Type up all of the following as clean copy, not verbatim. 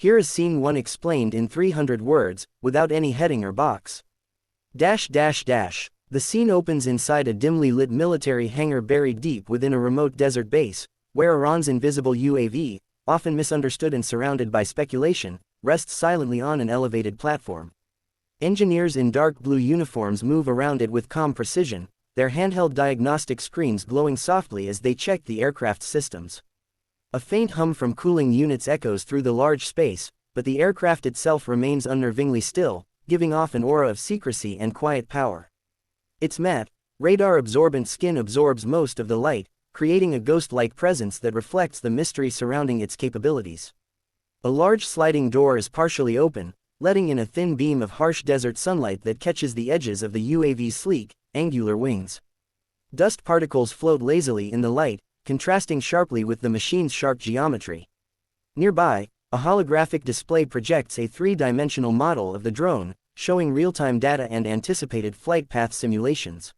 Here is Scene 1 explained in 300 words, without any heading or box. The scene opens inside a dimly lit military hangar buried deep within a remote desert base, where Iran's invisible UAV, often misunderstood and surrounded by speculation, rests silently on an elevated platform. Engineers in dark blue uniforms move around it with calm precision, their handheld diagnostic screens glowing softly as they check the aircraft's systems. A faint hum from cooling units echoes through the large space, but the aircraft itself remains unnervingly still, giving off an aura of secrecy and quiet power. Its matte, radar-absorbent skin absorbs most of the light, creating a ghost-like presence that reflects the mystery surrounding its capabilities. A large sliding door is partially open, letting in a thin beam of harsh desert sunlight that catches the edges of the UAV's sleek, angular wings. Dust particles float lazily in the light, contrasting sharply with the machine's sharp geometry. Nearby, a holographic display projects a three-dimensional model of the drone, showing real-time data and anticipated flight path simulations.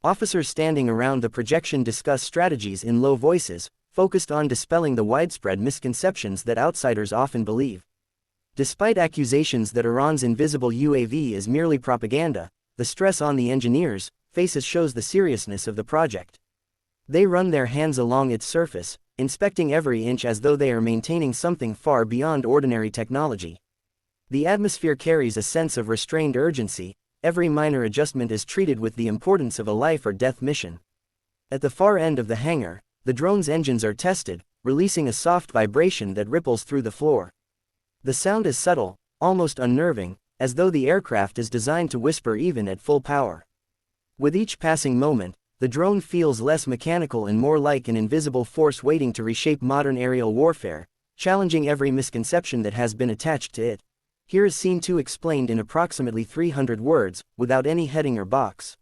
Officers standing around the projection discuss strategies in low voices, focused on dispelling the widespread misconceptions that outsiders often believe. Despite accusations that Iran's invisible UAV is merely propaganda, the stress on the engineers' faces shows the seriousness of the project. They run their hands along its surface, inspecting every inch as though they are maintaining something far beyond ordinary technology. The atmosphere carries a sense of restrained urgency, every minor adjustment is treated with the importance of a life-or-death mission. At the far end of the hangar, the drone's engines are tested, releasing a soft vibration that ripples through the floor. The sound is subtle, almost unnerving, as though the aircraft is designed to whisper even at full power. With each passing moment, the drone feels less mechanical and more like an invisible force waiting to reshape modern aerial warfare, challenging every misconception that has been attached to it. Here is Scene 2 explained in approximately 300 words, without any heading or box.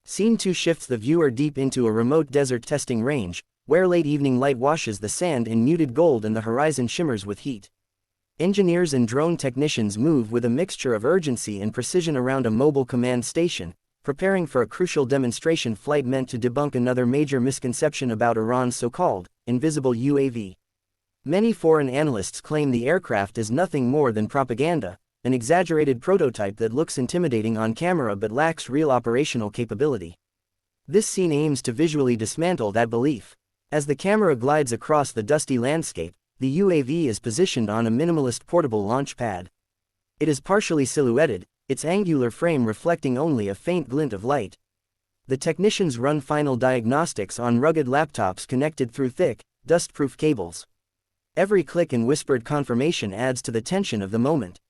Scene 2 shifts the viewer deep into a remote desert testing range, where late evening light washes the sand in muted gold and the horizon shimmers with heat. Engineers and drone technicians move with a mixture of urgency and precision around a mobile command station, preparing for a crucial demonstration flight meant to debunk another major misconception about Iran's so-called invisible UAV. Many foreign analysts claim the aircraft is nothing more than propaganda, an exaggerated prototype that looks intimidating on camera but lacks real operational capability. This scene aims to visually dismantle that belief. As the camera glides across the dusty landscape, the UAV is positioned on a minimalist portable launch pad. It is partially silhouetted, its angular frame reflecting only a faint glint of light. The technicians run final diagnostics on rugged laptops connected through thick, dust-proof cables. Every click and whispered confirmation adds to the tension of the moment.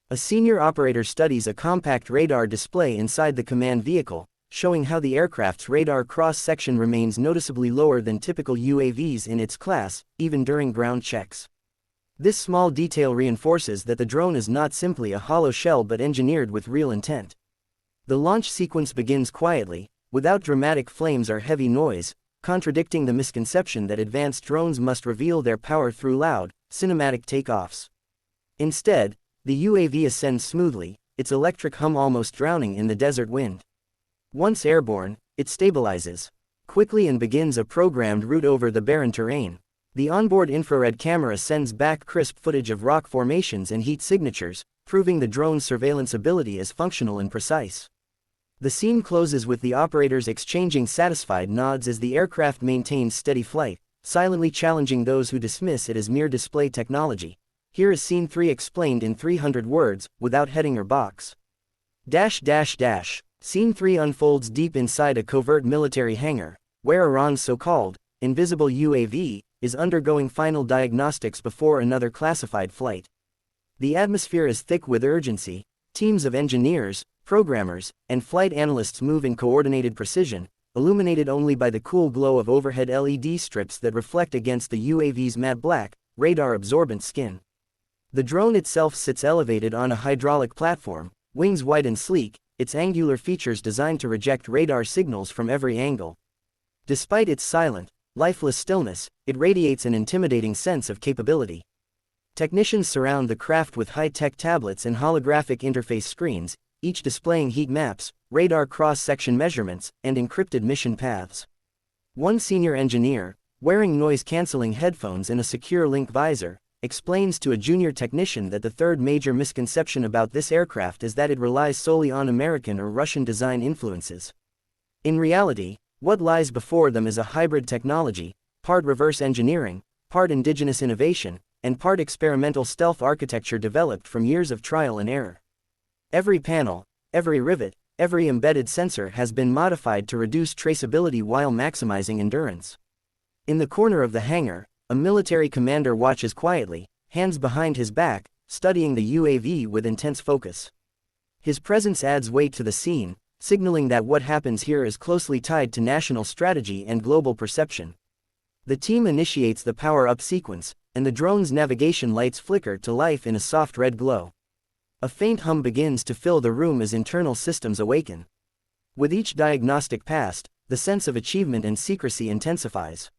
A senior operator studies a compact radar display inside the command vehicle, showing how the aircraft's radar cross-section remains noticeably lower than typical UAVs in its class, even during ground checks. This small detail reinforces that the drone is not simply a hollow shell but engineered with real intent. The launch sequence begins quietly, without dramatic flames or heavy noise, contradicting the misconception that advanced drones must reveal their power through loud, cinematic takeoffs. Instead, the UAV ascends smoothly, its electric hum almost drowning in the desert wind. Once airborne, it stabilizes quickly and begins a programmed route over the barren terrain. The onboard infrared camera sends back crisp footage of rock formations and heat signatures, proving the drone's surveillance ability is functional and precise. The scene closes with the operators exchanging satisfied nods as the aircraft maintains steady flight, silently challenging those who dismiss it as mere display technology. Here is Scene 3 explained in 300 words, without heading or box. Scene 3 unfolds deep inside a covert military hangar, where Iran's so-called invisible UAV is undergoing final diagnostics before another classified flight. The atmosphere is thick with urgency. Teams of engineers, programmers, and flight analysts move in coordinated precision, illuminated only by the cool glow of overhead LED strips that reflect against the UAV's matte black, radar-absorbent skin. The drone itself sits elevated on a hydraulic platform, wings wide and sleek, its angular features designed to reject radar signals from every angle. Despite its silent, lifeless stillness, it radiates an intimidating sense of capability. Technicians surround the craft with high-tech tablets and holographic interface screens, each displaying heat maps, radar cross-section measurements, and encrypted mission paths. One senior engineer, wearing noise-canceling headphones and a secure link visor, explains to a junior technician that the third major misconception about this aircraft is that it relies solely on American or Russian design influences. In reality, what lies before them is a hybrid technology, part reverse engineering, part indigenous innovation, and part experimental stealth architecture developed from years of trial and error. Every panel, every rivet, every embedded sensor has been modified to reduce traceability while maximizing endurance. In the corner of the hangar, a military commander watches quietly, hands behind his back, studying the UAV with intense focus. His presence adds weight to the scene, signaling that what happens here is closely tied to national strategy and global perception. The team initiates the power-up sequence, and the drone's navigation lights flicker to life in a soft red glow. A faint hum begins to fill the room as internal systems awaken. With each diagnostic passed, the sense of achievement and secrecy intensifies.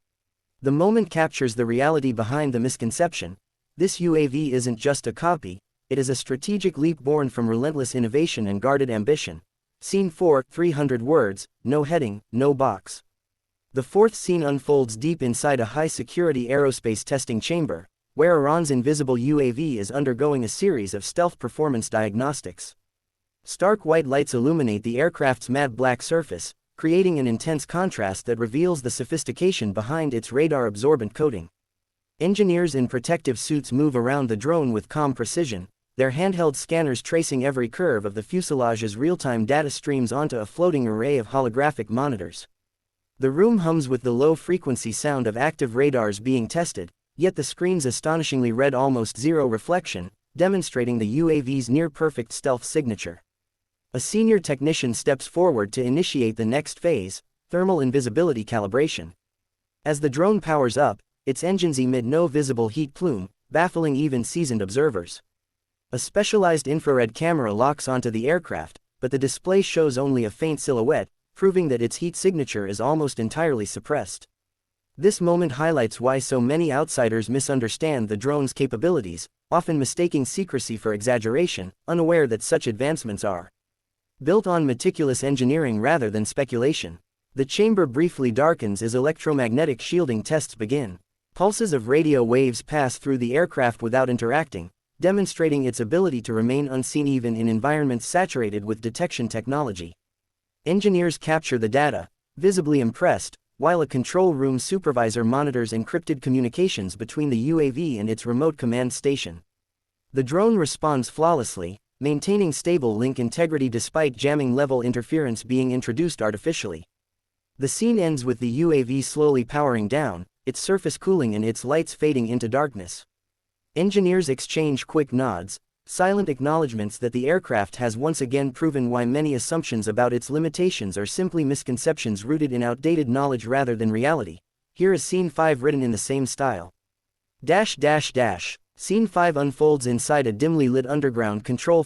The moment captures the reality behind the misconception. This UAV isn't just a copy, it is a strategic leap born from relentless innovation and guarded ambition. Scene 4, 300 words, no heading, no box. The fourth scene unfolds deep inside a high-security aerospace testing chamber, where Iran's invisible UAV is undergoing a series of stealth performance diagnostics. Stark white lights illuminate the aircraft's matte black surface, creating an intense contrast that reveals the sophistication behind its radar-absorbent coating. Engineers in protective suits move around the drone with calm precision, their handheld scanners tracing every curve of the fuselage as real-time data streams onto a floating array of holographic monitors. The room hums with the low-frequency sound of active radars being tested, yet the screens astonishingly read almost zero reflection, demonstrating the UAV's near-perfect stealth signature. A senior technician steps forward to initiate the next phase, thermal invisibility calibration. As the drone powers up, its engines emit no visible heat plume, baffling even seasoned observers. A specialized infrared camera locks onto the aircraft, but the display shows only a faint silhouette, proving that its heat signature is almost entirely suppressed. This moment highlights why so many outsiders misunderstand the drone's capabilities, often mistaking secrecy for exaggeration, unaware that such advancements are built on meticulous engineering rather than speculation. The chamber briefly darkens as electromagnetic shielding tests begin. Pulses of radio waves pass through the aircraft without interacting, demonstrating its ability to remain unseen even in environments saturated with detection technology. Engineers capture the data, visibly impressed, while a control room supervisor monitors encrypted communications between the UAV and its remote command station. The drone responds flawlessly, maintaining stable link integrity despite jamming-level interference being introduced artificially. The scene ends with the UAV slowly powering down, its surface cooling and its lights fading into darkness. Engineers exchange quick nods, silent acknowledgements that the aircraft has once again proven why many assumptions about its limitations are simply misconceptions rooted in outdated knowledge rather than reality. Here is Scene 5 written in the same style. Scene 5 unfolds inside a dimly lit underground control